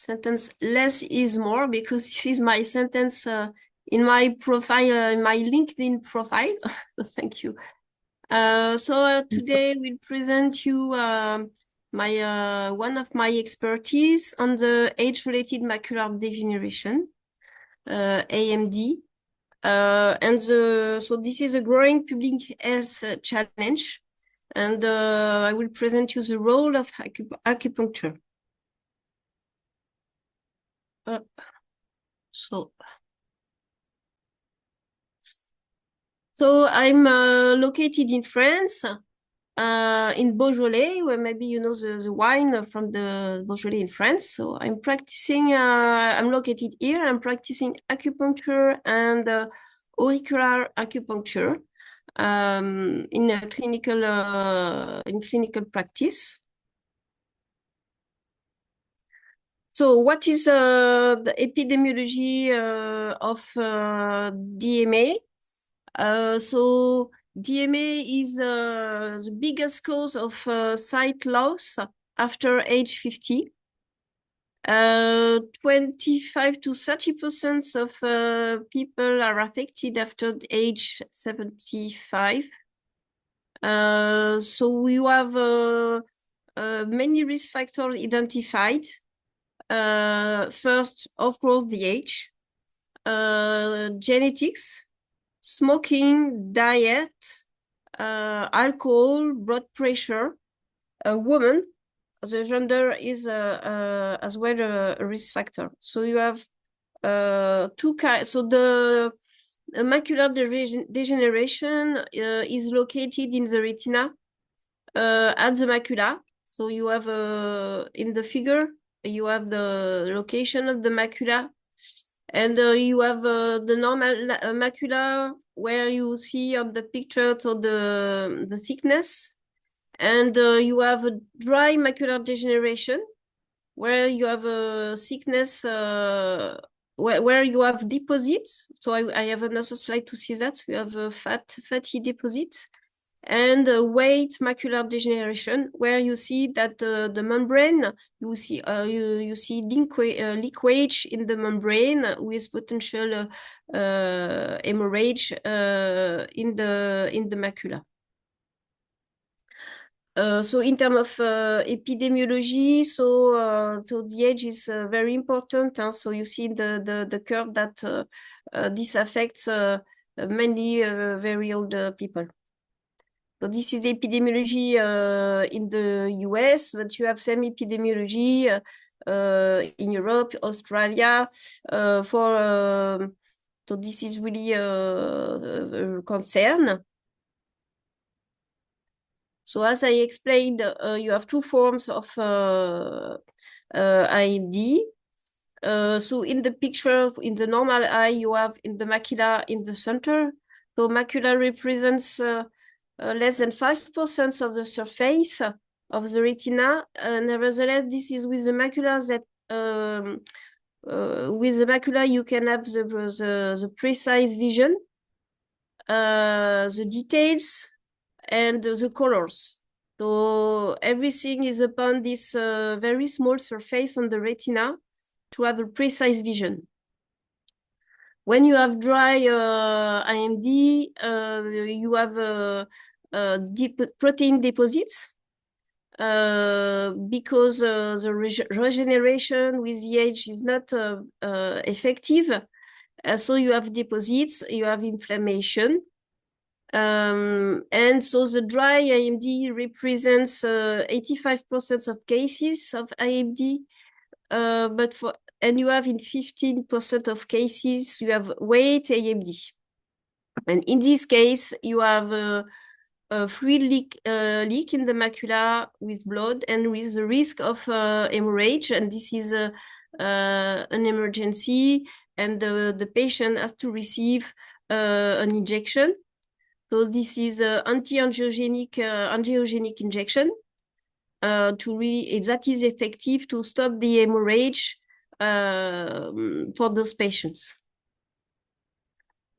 sentence less is more, because this is my sentence in my profile, in my LinkedIn profile. Thank you. Today we'll present you my one of my expertise on the age-related macular degeneration, AMD. So this is a growing public health challenge, and I will present you the role of acupuncture. So I'm located in France, in Beaujolais, where maybe you know the wine from the Beaujolais in France. So I'm practicing, I'm located here. I'm practicing acupuncture and auricular acupuncture in a clinical practice. So what is the epidemiology of DMA? So DMA is the biggest cause of sight loss after age 50. 25 to 30% of people are affected after the age 75. So we have many risk factors identified. First, of course, the age, genetics, smoking, diet, alcohol, blood pressure. A woman, the gender is as well a risk factor. So you have two kinds. So the macular degeneration is located in the retina at the macula. So you have in the figure, you have the location of the macula, and you have the normal macula where you see on the picture, so the thickness, and you have a dry macular degeneration where you have a thickness where you have deposits. So I have another slide to see that. We have a fatty deposit, and wet macular degeneration, where you see that the membrane, you see leakage in the membrane with potential hemorrhage in the macula. So in terms of epidemiology, so the age is very important. So you see the curve that this affects mainly very old people. So this is the epidemiology in the US, but you have same epidemiology in Europe, Australia. So this is really a concern. So as I explained, you have two forms of AMD. So in the picture, in the normal eye, you have in the macula in the center. So macula represents less than 5% of the surface of the retina. Nevertheless, this is with the macula that with the macula you can have the precise vision, the details, and the colors. So everything is upon this very small surface on the retina to have a precise vision. When you have dry AMD, you have deep protein deposits because the regeneration with the age is not effective. So you have deposits, you have inflammation. And so the dry AMD represents 85% of cases of AMD, and you have in 15% of cases, you have wet AMD. And in this case, you have a fluid leak in the macula with blood and with the risk of hemorrhage. And this is an emergency, and the patient has to receive an injection. So this is an anti-angiogenic injection that is effective to stop the hemorrhage for those patients.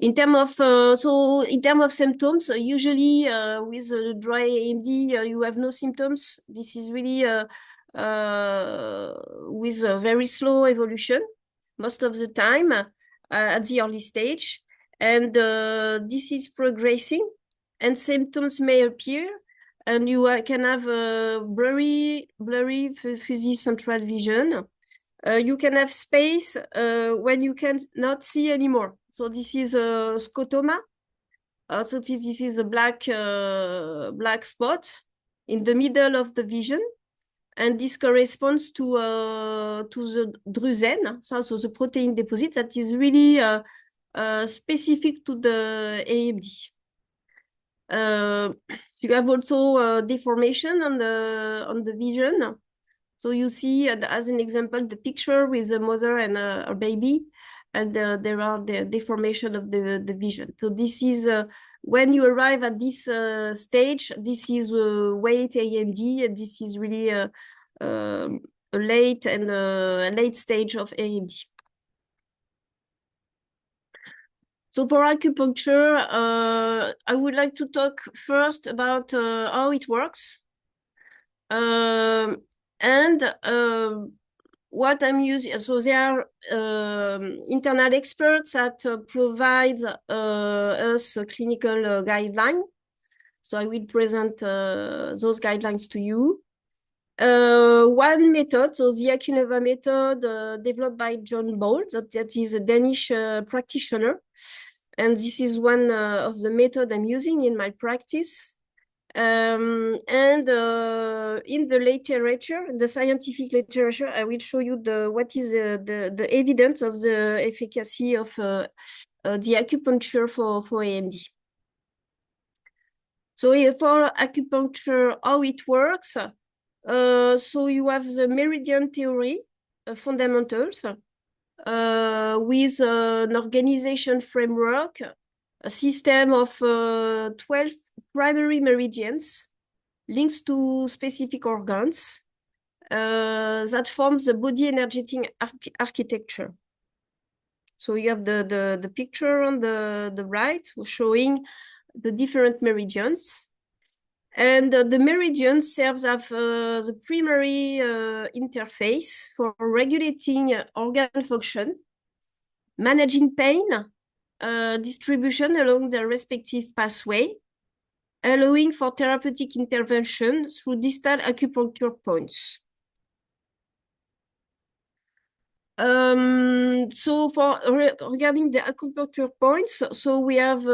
In terms of symptoms, usually with dry AMD, you have no symptoms. This is really with a very slow evolution most of the time at the early stage. And this is progressing and symptoms may appear. And you can have blurry fuzzy central vision. You can have space when you can not see anymore. So this is a scotoma. So this is the black spot in the middle of the vision, and this corresponds to the drusen, so the protein deposit that is really specific to the AMD. You have also deformation on the vision. So you see, as an example, the picture with the mother and a baby, and there are the deformation of the vision. So this is, when you arrive at this stage, this is wet AMD, and this is really a late stage of AMD. So for acupuncture, I would like to talk first about how it works. And what I'm using, so there are internal experts that provide us a clinical guideline. So I will present those guidelines to you. One method, so the Acuinova method, developed by John Ball, that is a Danish practitioner. And this is one of the methods I'm using in my practice. And in the literature, the scientific literature, I will show you what is the evidence of the efficacy of the acupuncture for AMD. So for acupuncture, how it works, so you have the meridian theory, fundamentals, with an organization framework, a system of 12 primary meridians links to specific organs that forms the body energetic architecture. So you have the picture on the right showing the different meridians. And the meridian serves as the primary interface for regulating organ function, managing pain distribution along their respective pathway, allowing for therapeutic intervention through distal acupuncture points. So regarding the acupuncture points, so we have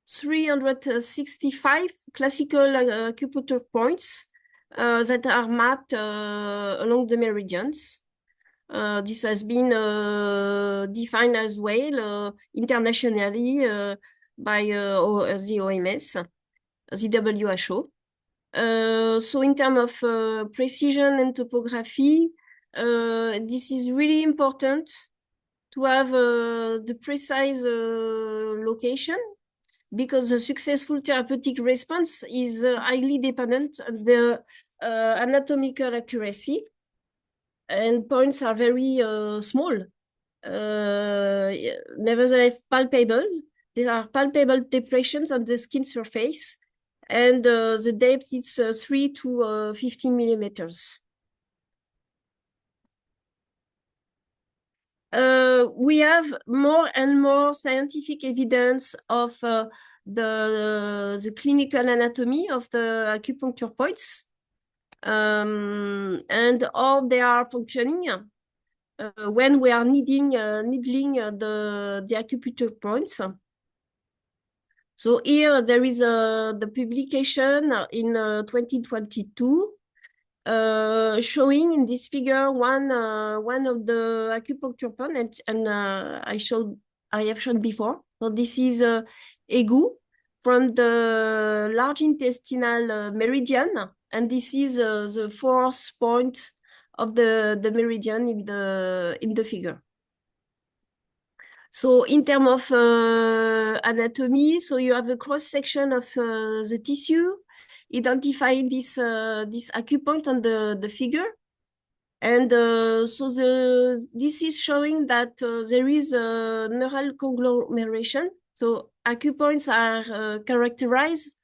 365 classical acupuncture points that are mapped along the meridians. This has been defined as well internationally by the OMS, the WHO. So in terms of precision and topography, this is really important to have the precise location, because the successful therapeutic response is highly dependent on the anatomical accuracy, and points are very small, nevertheless palpable. There are palpable depressions on the skin surface, and the depth is 3 to 15 millimeters. We have more and more scientific evidence of the clinical anatomy of the acupuncture points, and how they are functioning when we are needling the acupuncture points. So here there is the publication in 2022 showing in this figure one of the acupuncture points, and I have shown before. So this is Egu from the large intestinal meridian, and this is the fourth point of the meridian in the figure. So in terms of anatomy, so you have a cross section of the tissue, identifying this acupoint on the figure, and so this is showing that there is a neural conglomeration. So acupoints are characterized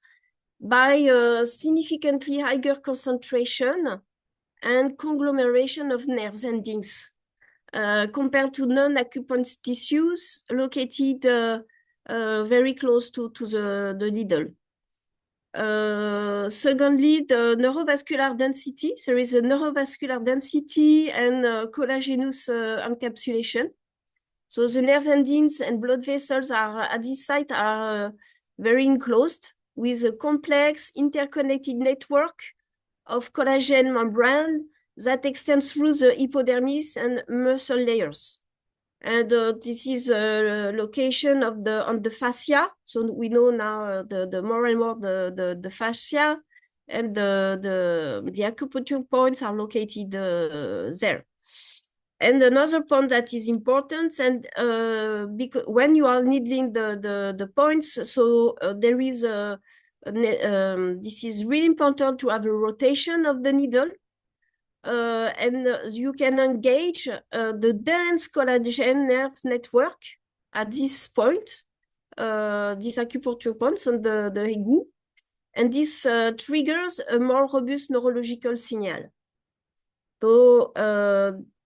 by a significantly higher concentration and conglomeration of nerves endings compared to non-acupuncture tissues located very close to the needle. Secondly, the neurovascular density. There is a neurovascular density and collagenous encapsulation. So the nerve endings and blood vessels are at this site are very enclosed with a complex interconnected network of collagen membrane that extends through the hypodermis and muscle layers. And this is a location of on the fascia. So we know now the more and more the fascia and the acupuncture points are located there. And another point that is important, and because when you are needling the points, so there is this is really important to have a rotation of the needle. And you can engage the dense collagen nerves network at this point, these acupuncture points on the égout, and this triggers a more robust neurological signal. So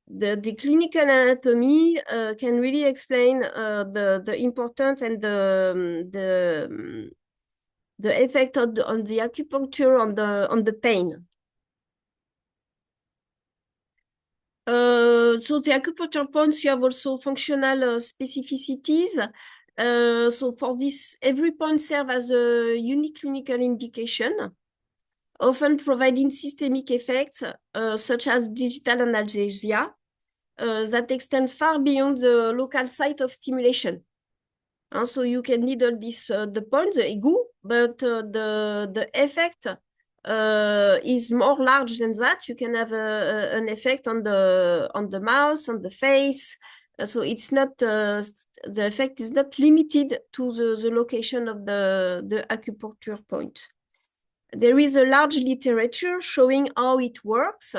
the clinical anatomy can really explain the importance and the effect on the acupuncture on the pain. So the acupuncture points, you have also functional specificities. So for this, every point serves as a unique clinical indication, often providing systemic effects such as digital analgesia that extend far beyond the local site of stimulation. So you can needle this the point, the égout, but the effect is more large than that. You can have an effect on the mouth, on the face. So it's not the effect is not limited to the location of the acupuncture point. There is a large literature showing how it works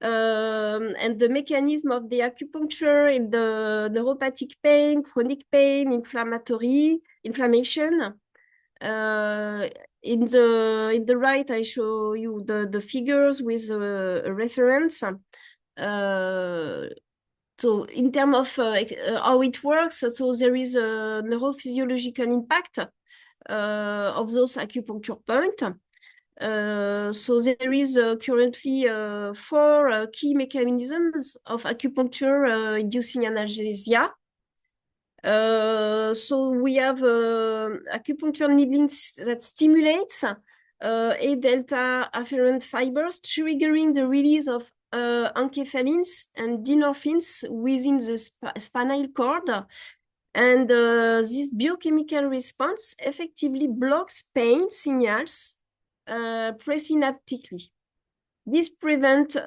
and the mechanism of the acupuncture in the neuropathic pain, chronic pain, inflammation. In the right, I show you the figures with a reference. So in terms of how it works, so there is a neurophysiological impact of those acupuncture points. So there is currently 4 key mechanisms of acupuncture inducing analgesia. So we have acupuncture needling that stimulates A delta afferent fibers, triggering the release of enkephalins and dynorphins within the spinal cord. And this biochemical response effectively blocks pain signals presynaptically. This prevents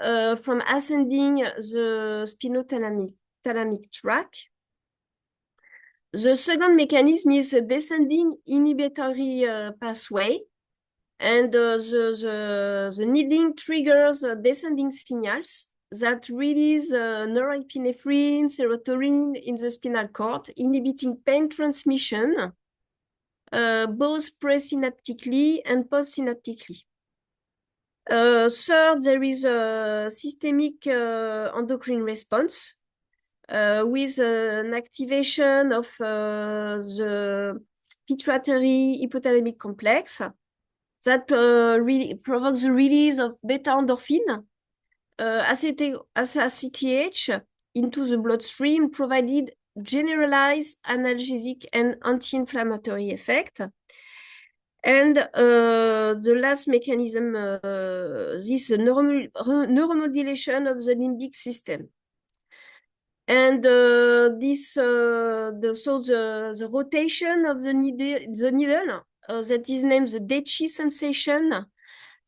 from ascending the spinothalamic tract. The second mechanism is a descending inhibitory pathway, and the needling triggers descending signals that release norepinephrine, serotonin in the spinal cord, inhibiting pain transmission both presynaptically and postsynaptically. Third, there is a systemic endocrine response with an activation of the pituitary hypothalamic complex that really provokes the release of beta endorphin, ACTH into the bloodstream, provided generalized analgesic and anti-inflammatory effect. And the last mechanism, this neuromodulation of the limbic system. And the rotation of the needle that is named the Dechi sensation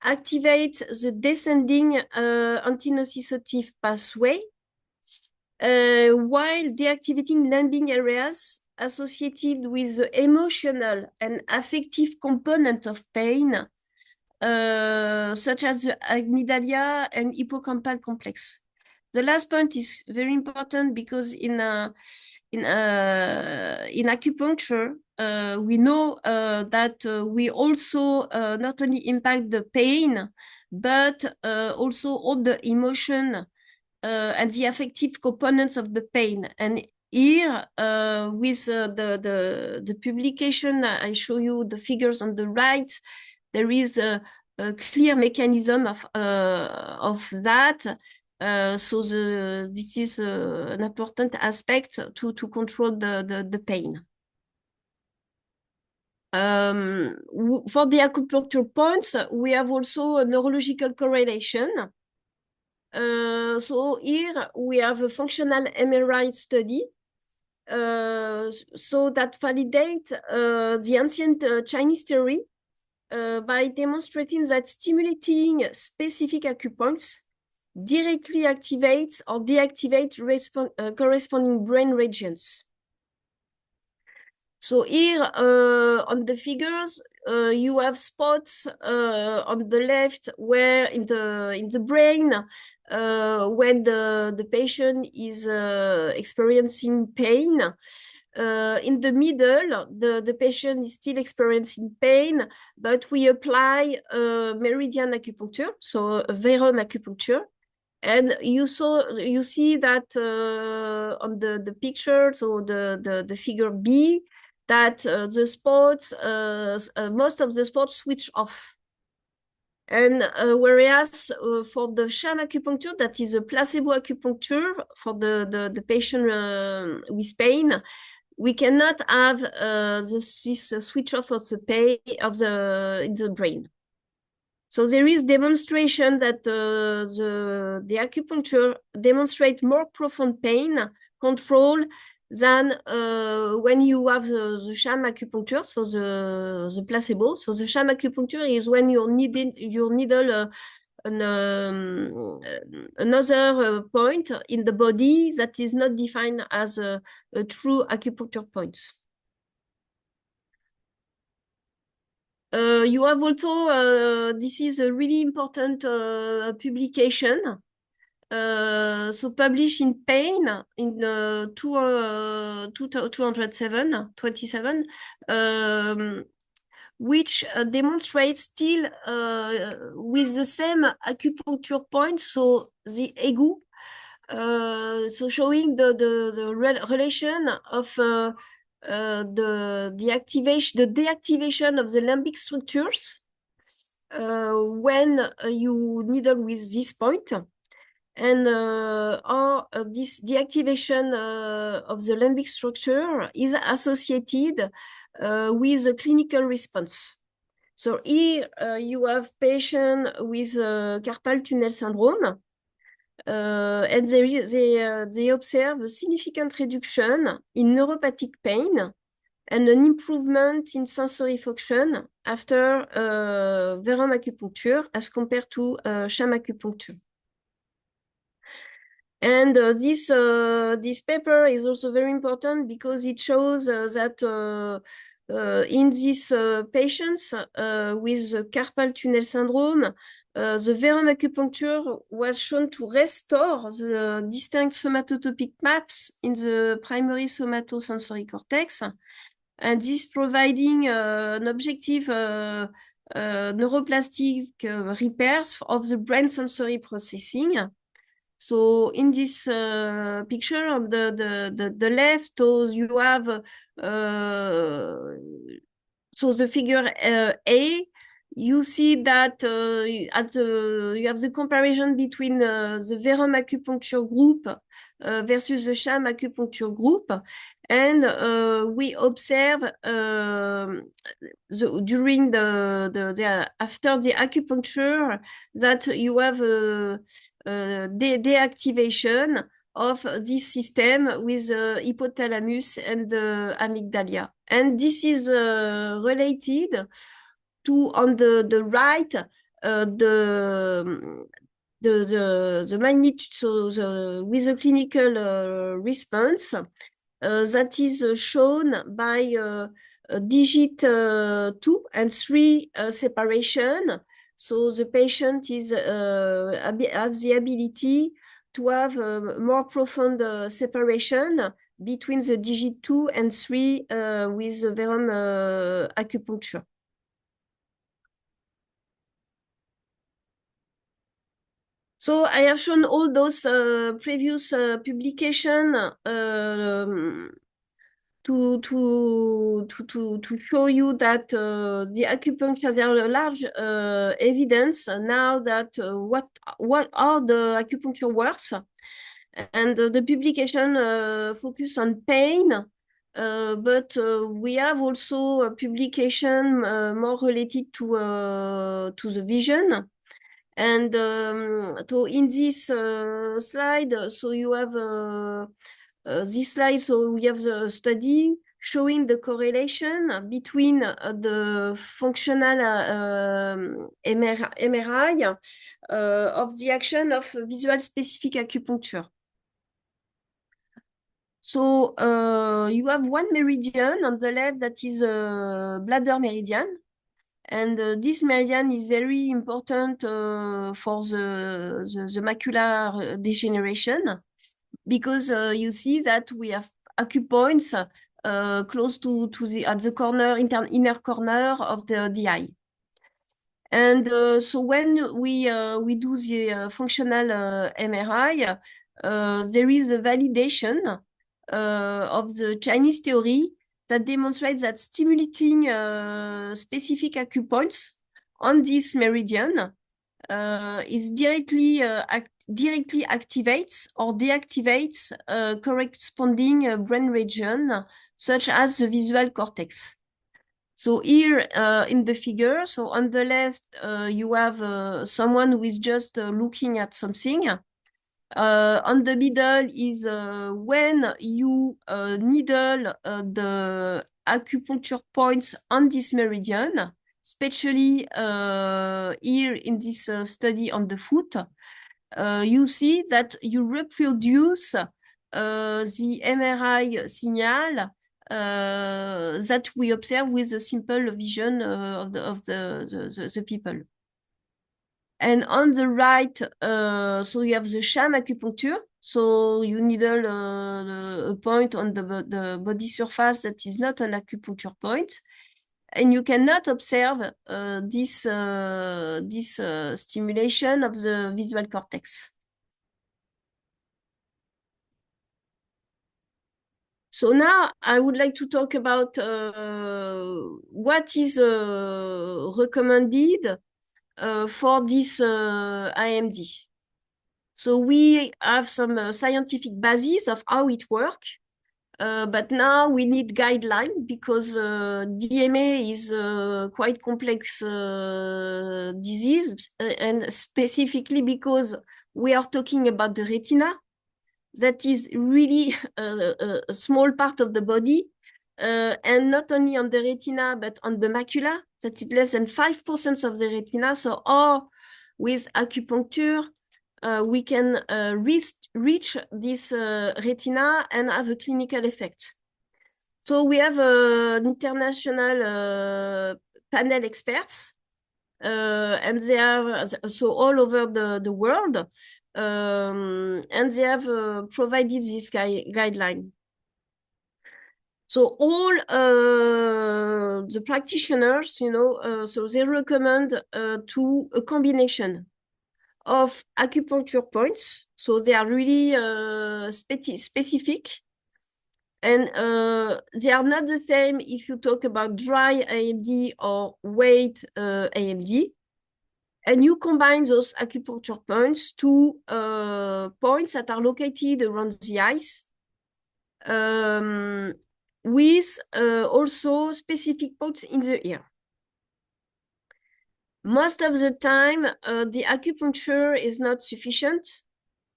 activates the descending antinociceptive pathway while deactivating landing areas associated with the emotional and affective component of pain, such as the amygdala and hippocampal complex. The last point is very important because in acupuncture, we know that we also not only impact the pain, but also all the emotion and the affective components of the pain. And here, with the publication, I show you the figures on the right. There is a clear mechanism of that. So this is an important aspect to control the pain. For the acupuncture points, we have also a neurological correlation. So here we have a functional MRI study so that validate the ancient Chinese theory by demonstrating that stimulating specific acupoints directly activates or deactivates corresponding brain regions. So here on the figures, you have spots on the left where in the brain when the patient is experiencing pain. In the middle, the patient is still experiencing pain, but we apply meridian acupuncture, so Verum acupuncture. And you see that on the picture, so the figure B, that the spots, most of the spots switch off. And whereas for the sham acupuncture, that is a placebo acupuncture for the patient with pain, we cannot have this switch off of the pain in the brain. So there is demonstration that the acupuncture demonstrate more profound pain control than when you have the sham acupuncture, so the placebo. So the sham acupuncture is when your needle another point in the body that is not defined as a true acupuncture point. You have also, this is a really important publication. So published in Pain in 227, which demonstrates still with the same acupuncture point, so the egu, so showing the relation of the deactivation of the limbic structures when you needle with this point, and this deactivation of the limbic structure is associated with a clinical response. So here you have patient with carpal tunnel syndrome, and they observe a significant reduction in neuropathic pain and an improvement in sensory function after Verum acupuncture as compared to sham acupuncture. And this paper is also very important because it shows that in these patients with carpal tunnel syndrome, the Verum acupuncture was shown to restore the distinct somatotopic maps in the primary somatosensory cortex, and this providing an objective neuroplastic repairs of the brain sensory processing. So in this picture on the left, so you have so the figure A, you see that you have the comparison between the Verum acupuncture group versus the sham acupuncture group, and we observe during after the acupuncture that you have deactivation of this system with hypothalamus and the amygdala. And this is related to, on the right, the magnitude, so with a clinical response that is shown by digit 2 and 3 separation. So the patient has the ability to have more profound separation between the digit 2 and 3 with the Verum acupuncture. So I have shown all those previous publication to show you that the acupuncture, there are large evidence now that what are the acupuncture works, and the publication focus on pain, but we have also a publication more related to the vision. And so in this slide, so you have this slide, so we have the study showing the correlation between the functional MRI of the action of visual specific acupuncture. So you have one meridian on the left that is a bladder meridian. And this meridian is very important for the macular degeneration, because you see that we have acupoints close to the at the corner, inner corner of the eye. And so when we do the functional MRI, there is a validation of the Chinese theory that demonstrates that stimulating specific acupoints on this meridian is directly activates or deactivates corresponding brain region, such as the visual cortex. So here in the figure, so on the left, you have someone who is just looking at something. On the middle is when you needle the acupuncture points on this meridian, especially here in this study on the foot. You see that you reproduce the MRI signal that we observe with the simple vision of the people. And on the right, so you have the sham acupuncture. So you needle a point on the body surface that is not an acupuncture point. And you cannot observe this stimulation of the visual cortex. So now I would like to talk about what is recommended for this IMD. So we have some scientific basis of how it works, but now we need guideline, because DMA is quite complex disease, and specifically because we are talking about the retina, that is really a small part of the body, and not only on the retina, but on the macula, that is less than 5% of the retina. So, or with acupuncture, we can reach this retina and have a clinical effect. So we have an international panel experts, and they are so all over the world, and they have provided this guideline. So all the practitioners, so they recommend to a combination of acupuncture points. So they are really specific, and they are not the same if you talk about dry AMD or wet AMD. And you combine those acupuncture points to points that are located around the eyes, with also specific points in the ear. Most of the time, the acupuncture is not sufficient.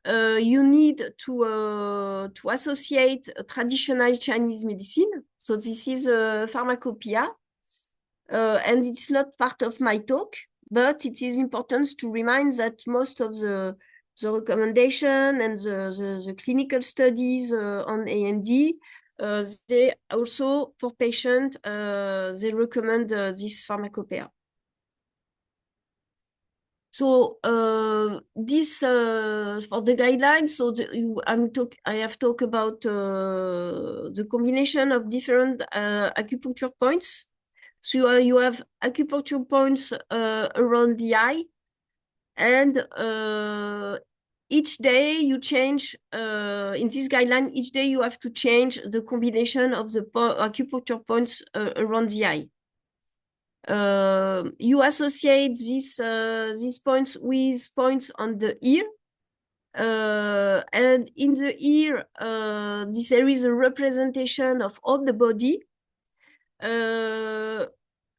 You need to associate traditional Chinese medicine. So this is a pharmacopoeia, and it's not part of my talk, but it is important to remind that most of the recommendation and the clinical studies on AMD, they also, for patients, they recommend this pharmacopoeia. So this for the guidelines. So I have talked about the combination of different acupuncture points. So you have acupuncture points around the eye, And each day you change, in this guideline, each day you have to change the combination of the acupuncture points around the eye. You associate these points with points on the ear. And in the ear, there is a representation of all the body.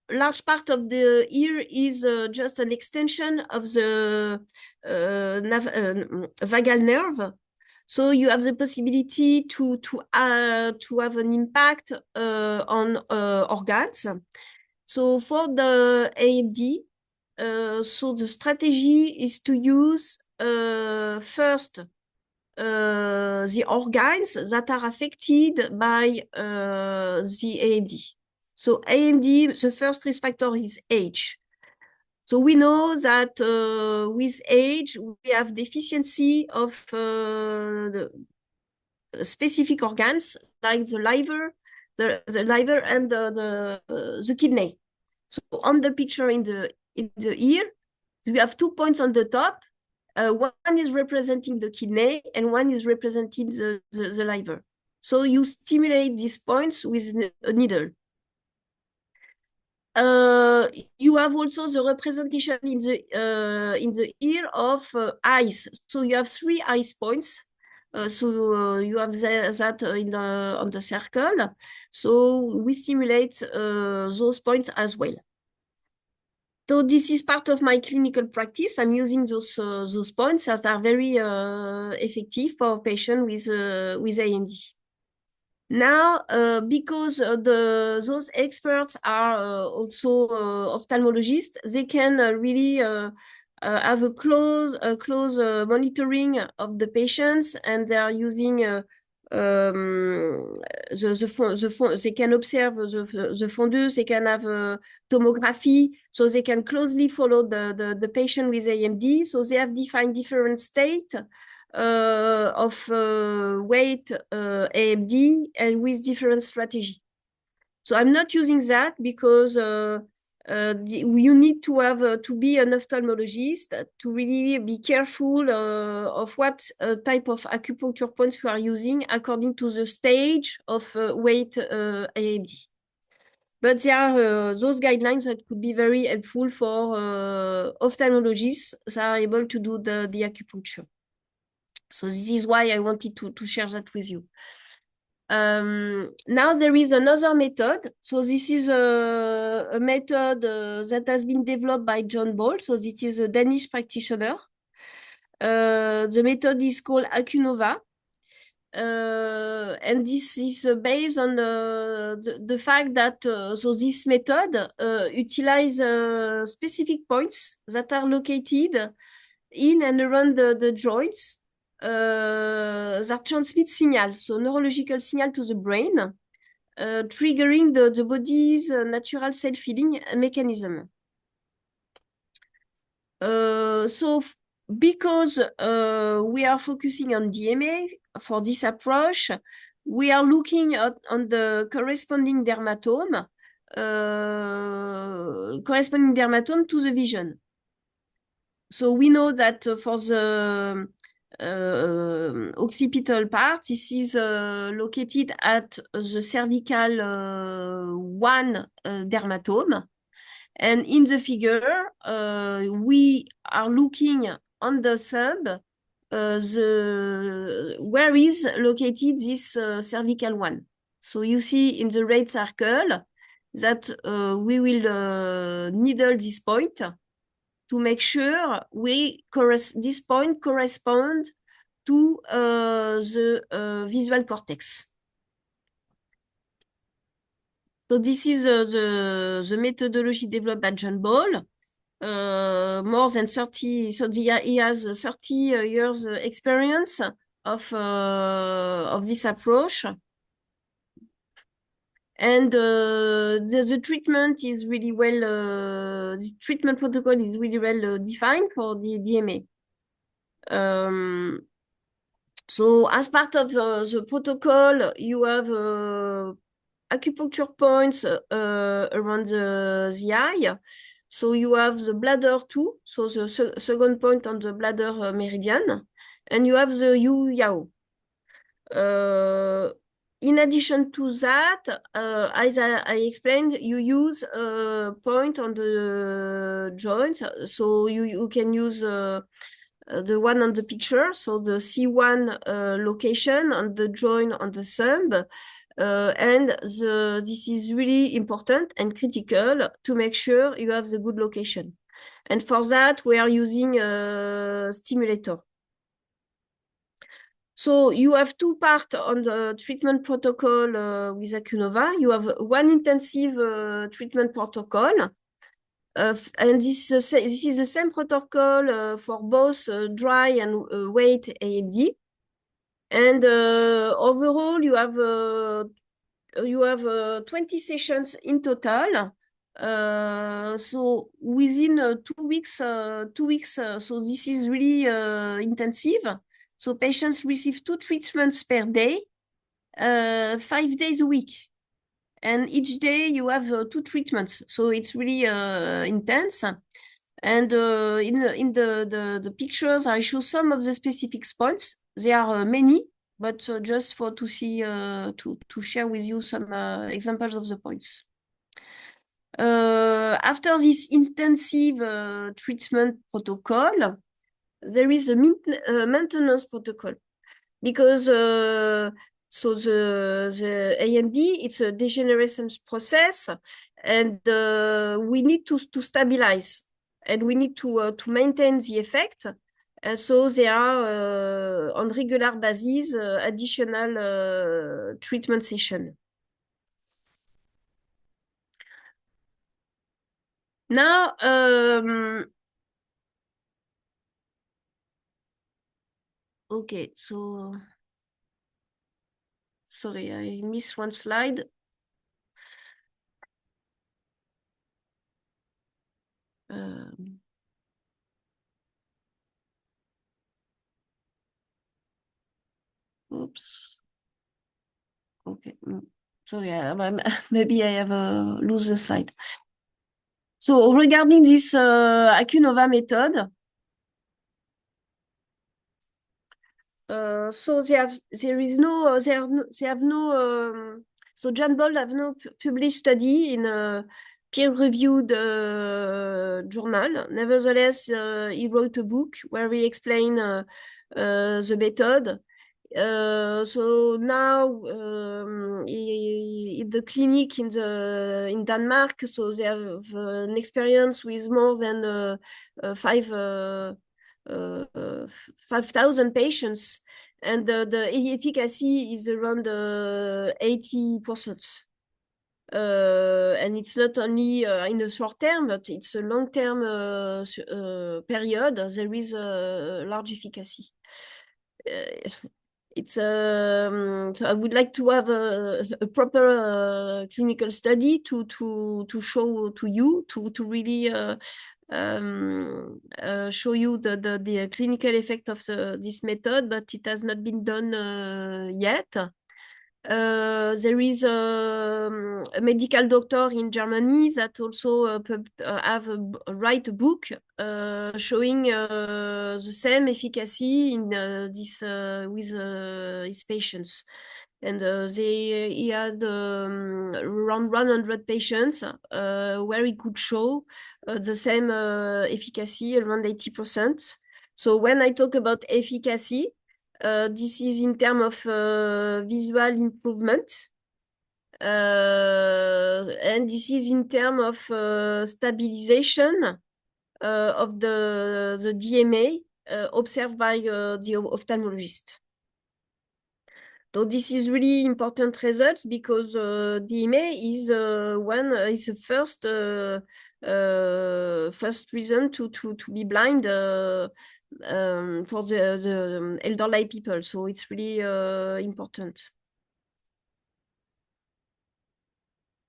Large part of the ear is just an extension of the vagal nerve. So you have the possibility to have an impact on organs. So for the AMD, so the strategy is to use first the organs that are affected by the AMD. So AMD, the first risk factor is age. So we know that with age, we have deficiency of the specific organs like the liver, and the kidney. So on the picture in the ear, we have 2 points on the top. One is representing the kidney and one is representing the liver. So you stimulate these points with a needle. You have also the representation in the ear of eyes. So you have 3 eyes points. So you have that on the circle. So we stimulate those points as well. So this is part of my clinical practice. I'm using those points as are very effective for patients with AMD. Now, because those experts are also ophthalmologists, they can really have a close monitoring of the patients, and they are using they can observe the fundus, they can have tomography, so they can closely follow the patient with AMD. So they have defined different states of weight AMD and with different strategy. So I'm not using that because you need to have to be an ophthalmologist to really be careful of what type of acupuncture points you are using according to the stage of weight AMD. But there are those guidelines that could be very helpful for ophthalmologists that are able to do the acupuncture. So this is why I wanted to share that with you. Now there is another method. So this is a method that has been developed by John Ball. So this is a Danish practitioner. The method is called Acunova. And this is based on the fact that so this method utilizes specific points that are located in and around the joints that transmit signal, so neurological signal to the brain, triggering the body's natural self-healing mechanism. So because we are focusing on DMA for this approach, we are looking at on the corresponding dermatome to the vision. So we know that for the occipital part, this is located at the cervical 1 dermatome. And in the figure, we are looking on the thumb where is located this cervical 1. So you see in the red circle that we will needle this point to make sure this point corresponds to the visual cortex. So this is the methodology developed by John Ball. More than 30, so he has 30 years experience of this approach. And the treatment is really well, the treatment protocol is really well defined for the DMA. So as part of the protocol, you have acupuncture points around the eye. So you have the bladder 2, so the second point on the bladder meridian, and you have the Yu Yao. In addition to that, as I explained, you use a point on the joint. So you can use the one on the picture, so the C1 location on the joint on the thumb. And this is really important and critical to make sure you have the good location. And for that, we are using a stimulator. So you have two parts on the treatment protocol with Acuinova. You have one intensive treatment protocol, and this is the same protocol for both dry and wet AMD. And overall, you have 20 sessions in total. So within 2 weeks, so this is really intensive. So patients receive 2 treatments per day, 5 days a week. And each day you have 2 treatments. So it's really intense. And in the pictures, I show some of the specific points. There are many, but just for to see, to share with you some examples of the points. After this intensive treatment protocol, there is a maintenance protocol because so the AMD, it's a degeneration process, and we need to stabilize, and we need to maintain the effect. And so there are on regular basis additional treatment session. Now, okay, so sorry, I missed one slide. Oops. Okay. So yeah, maybe I have lose the slide. So regarding this Acuinova method, so so John Ball have no published study in a peer-reviewed journal. Nevertheless, he wrote a book where he explained the method. So now in the clinic in Denmark, so they have an experience with more than 5,000 patients, and the efficacy is around 80%. And it's not only in the short term, but it's a long-term period. There is a large efficacy. So I would like to have a proper clinical study to show to you to really show you the clinical effect of this method, but it has not been done yet. There is a medical doctor in Germany that also write a book showing the same efficacy in this with his patients. And he had around 100 patients where he could show the same efficacy, around 80%. So when I talk about efficacy, this is in terms of visual improvement. And this is in terms of stabilization of the DMA observed by the ophthalmologist. So this is really important results because DMA is is the first reason to be blind for the elderly people. So it's really important.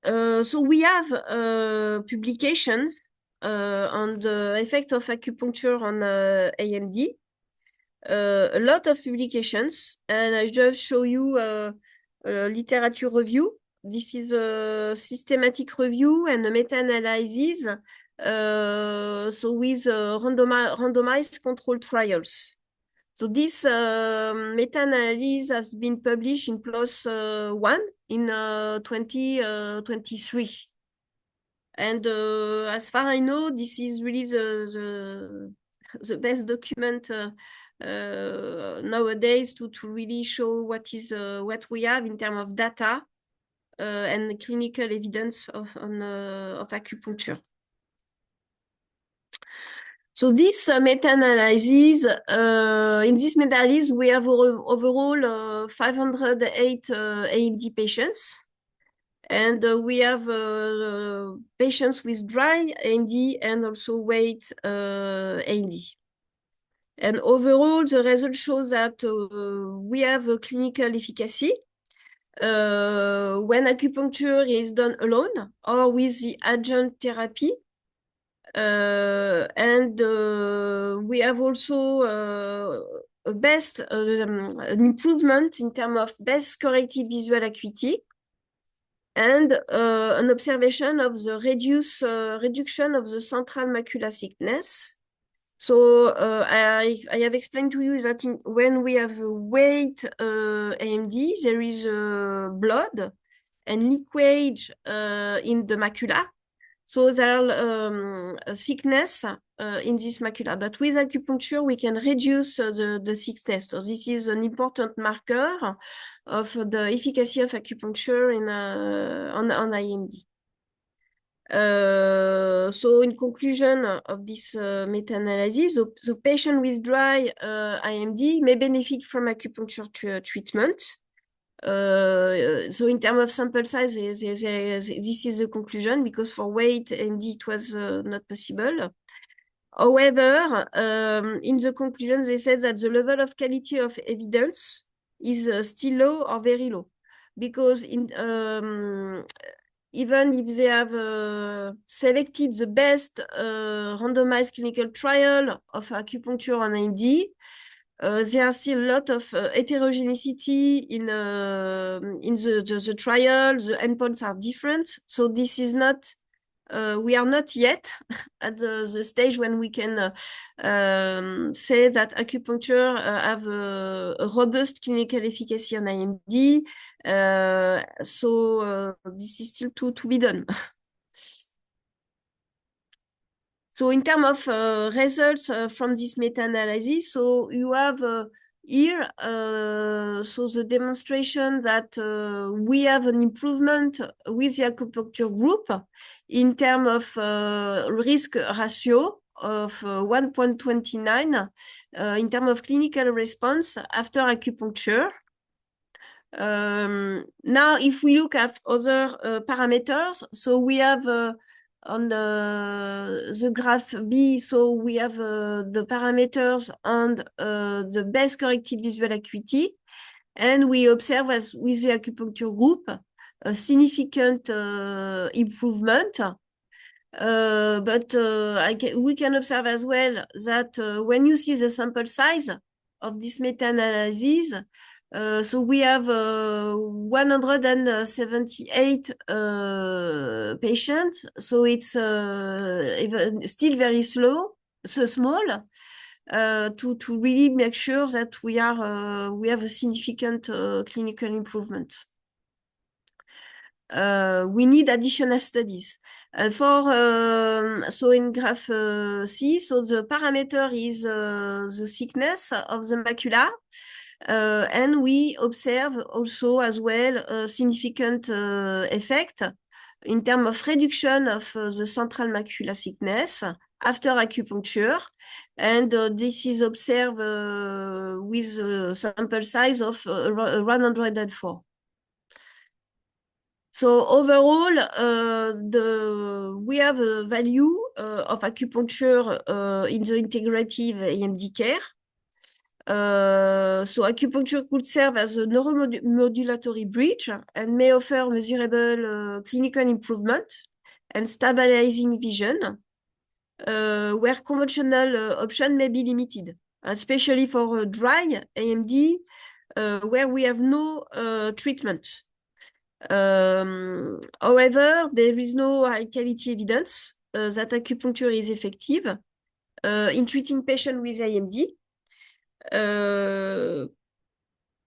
So we have publications on the effect of acupuncture on AMD. A lot of publications, and I just show you a literature review. This is a systematic review and a meta-analysis so with randomized control trials. So this meta-analysis has been published in PLOS One in 2023. And as far I know, this is really the best document nowadays to really show what we have in terms of data and clinical evidence of acupuncture. So this meta-analysis, in this meta-analysis, we have overall 508 AMD patients. And we have patients with dry AMD and also wet AMD. And overall, the result shows that we have a clinical efficacy when acupuncture is done alone or with the adjunct therapy. And we have also an improvement in terms of best corrected visual acuity and an observation of the reduction of the central macular thickness. So I have explained to you that when we have wet AMD, there is blood and leakage in the macula. So there are thickness in this macula, but with acupuncture, we can reduce the thickness. So this is an important marker of the efficacy of acupuncture on AMD. So in conclusion of this meta-analysis, the patient with dry AMD may benefit from acupuncture treatment. So in terms of sample size, this is the conclusion, because for wet AMD it was not possible. However, in the conclusion, they said that the level of quality of evidence is still low or very low, because even if they have selected the best randomized clinical trial of acupuncture on AMD, there are still a lot of heterogeneity in the trial. The endpoints are different. So this is not, we are not yet at the stage when we can say that acupuncture have a robust clinical efficacy on AMD. So this is still to be done. So in terms of results from this meta-analysis, so you have here, so the demonstration that we have an improvement with the acupuncture group in terms of risk ratio of 1.29 in terms of clinical response after acupuncture. Now, if we look at other parameters, so we have on the graph B, so we have the parameters and the best corrected visual acuity, and we observe, as with the acupuncture group, a significant improvement. But we can observe as well that when you see the sample size of this meta-analysis, so we have 178 patients, so it's still very small, to really make sure that we have a significant clinical improvement. We need additional studies. So in graph C, so the parameter is the thickness of the macula. And we observe also as well a significant effect in terms of reduction of the central macular thickness after acupuncture. And this is observed with a sample size of 104. So overall, we have a value of acupuncture in the integrative AMD care. So acupuncture could serve as a neuromodulatory bridge and may offer measurable clinical improvement and stabilizing vision, where conventional option may be limited, especially for dry AMD, where we have no treatment. However, there is no high quality evidence that acupuncture is effective in treating patients with AMD.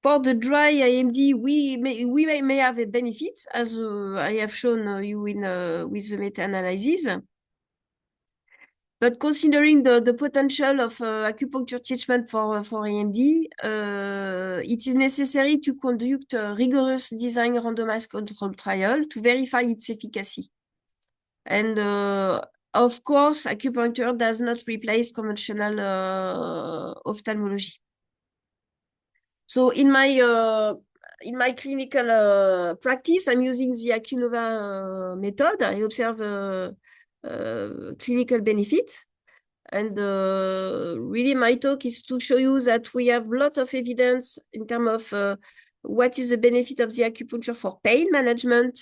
For the dry AMD, we may have a benefit, as I have shown you in with the meta-analysis. But considering the potential of acupuncture treatment for AMD, it is necessary to conduct a rigorous design randomized control trial to verify its efficacy. And of course, acupuncture does not replace conventional ophthalmology. So in my clinical practice, I'm using the Acunova method. I observe clinical benefit. And really, my talk is to show you that we have a lot of evidence in terms of what is the benefit of the acupuncture for pain management.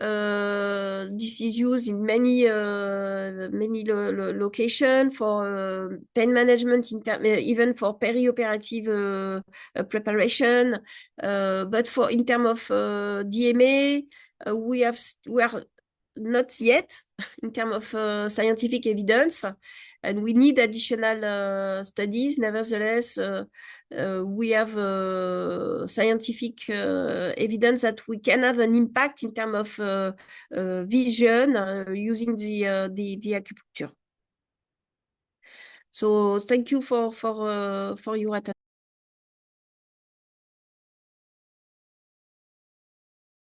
This is used in many locations for pain management, even for perioperative preparation. But for in terms of DMA, we are not yet in terms of scientific evidence, and we need additional studies. Nevertheless, we have scientific evidence that we can have an impact in terms of vision using the acupuncture. So thank you for your attention.